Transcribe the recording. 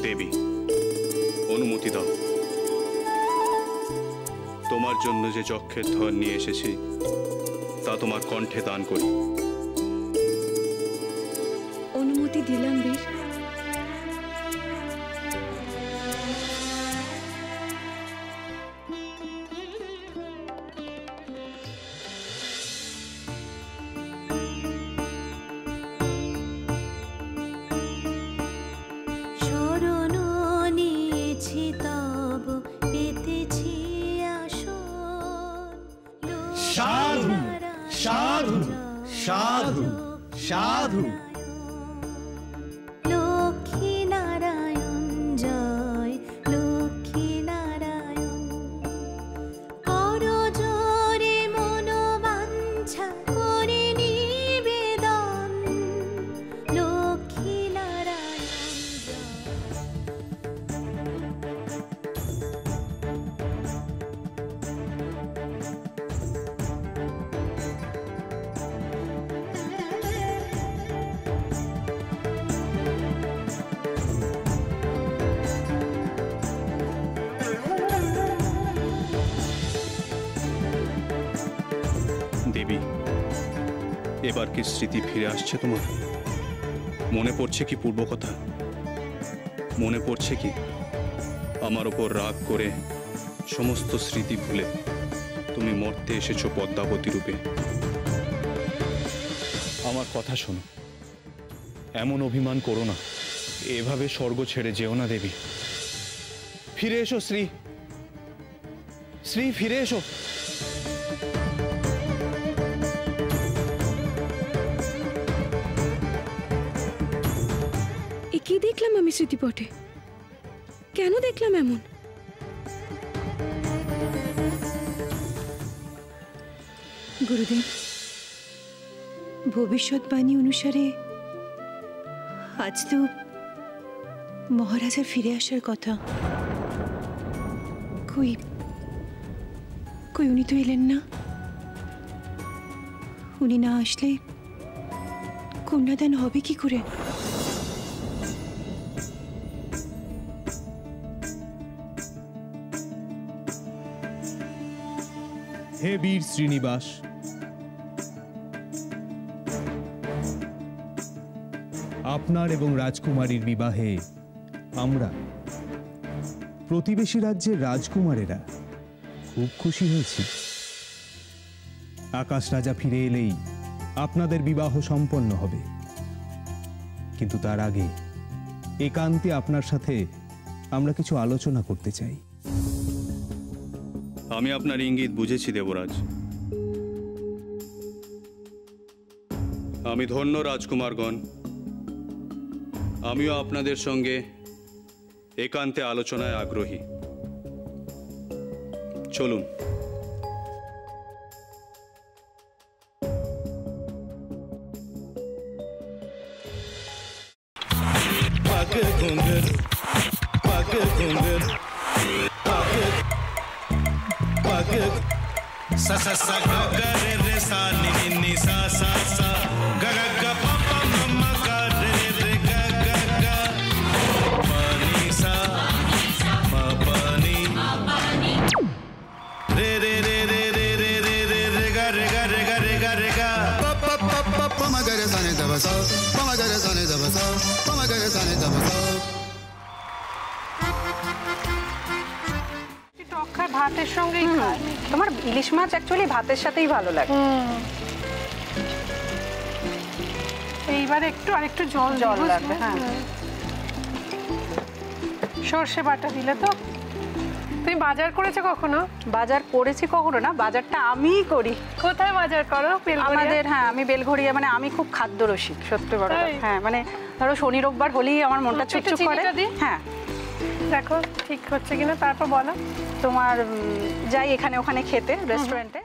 দেবী, অনুমতি দাও। তোমার জন্য যে যক্ষের ধন নিয়ে এসেছি তা তোমার কণ্ঠে দান করি। অনুমতি দিলাম বীর। সাধু সাধু সাধু সাধু। লক্ষ্মী নারায়ণ জয়, লক্ষ্মী নারায়ণ। করজোড়ে মনোবাঞ্ছা করে নিবেদন, লক্ষ্মী নারায়ণ জয়। দেবী, এবার কি স্মৃতি ফিরে আসছে তোমার? মনে পড়ছে কি পূর্ব কথা? মনে পড়ছে কি আমার ওপর রাগ করে সমস্ত স্মৃতি ভুলে তুমি মরতে এসেছো পদ্মাবতী রূপে? আমার কথা শোনো, এমন অভিমান করো না, এভাবে স্বর্গ ছেড়ে যেও না দেবী। ফিরে এসো শ্রী, শ্রী ফিরে এসো। কি দেখলাম আমি স্মৃতিপটে? কেন দেখলাম এমন? গুরুদেব, ভবিষ্যৎবাণী অনুসারে আজ তো মহারাজার ফিরে আসার কথা। কই কই উনি তো এলেন না। উনি না আসলে কন্যাদান হবে কি করে? হে বীর শ্রীনিবাস, আপনার এবং রাজকুমারীর বিবাহে আমরা প্রতিবেশী রাজ্যের রাজকুমারেরা খুব খুশি হয়েছি। আকাশ রাজা ফিরে এলেই আপনাদের বিবাহ সম্পন্ন হবে, কিন্তু তার আগে একান্তে আপনার সাথে আমরা কিছু আলোচনা করতে চাই। আমি আপনার ইঙ্গিত বুঝেছি দেবরাজ। আমি ধন্য রাজকুমারগণ, আমিও আপনাদের সঙ্গে একান্তে আলোচনায় আগ্রহী। চলুন। sa sa sa ga ga re re sa ni ni ni sa sa sa ga ga ga pa pa ma ma ga re re ga ga ga pa ni sa ma pa ni re re re re re re re re re ga re ga re ga re ga re ga pa pa pa pa pa ma ga re sa ni da ba sa pa ma ga re sa ni da ba sa pa ma ga re sa ni da ba sa। ভাতের সঙ্গেই খায়। তোমার ইলিশ মাছ actually ভাতের সাথেই ভালো লাগে। এইবার একটু আরেকটু জল জল লাগবে। হ্যাঁ, সর্ষে বাটা দিলে তো। তুমি বাজার করেছো কখনো? বাজার করেছি কখনো না, বাজারটা আমিই করি। কোথায় বাজার করো? আমাদের, হ্যাঁ, আমি বেলঘড়িয়া, মানে আমি খুব খাদ্য রসিক, সত্যি বড়। হ্যাঁ, মানে ধরো শনি রোববার হলেই আমার মনটা চুপচুপ করে। হ্যাঁ, দেখো ঠিক হচ্ছে কিনা, তারপর বলো। তোমার যাই এখানে ওখানে খেতে, রেস্টুরেন্টে।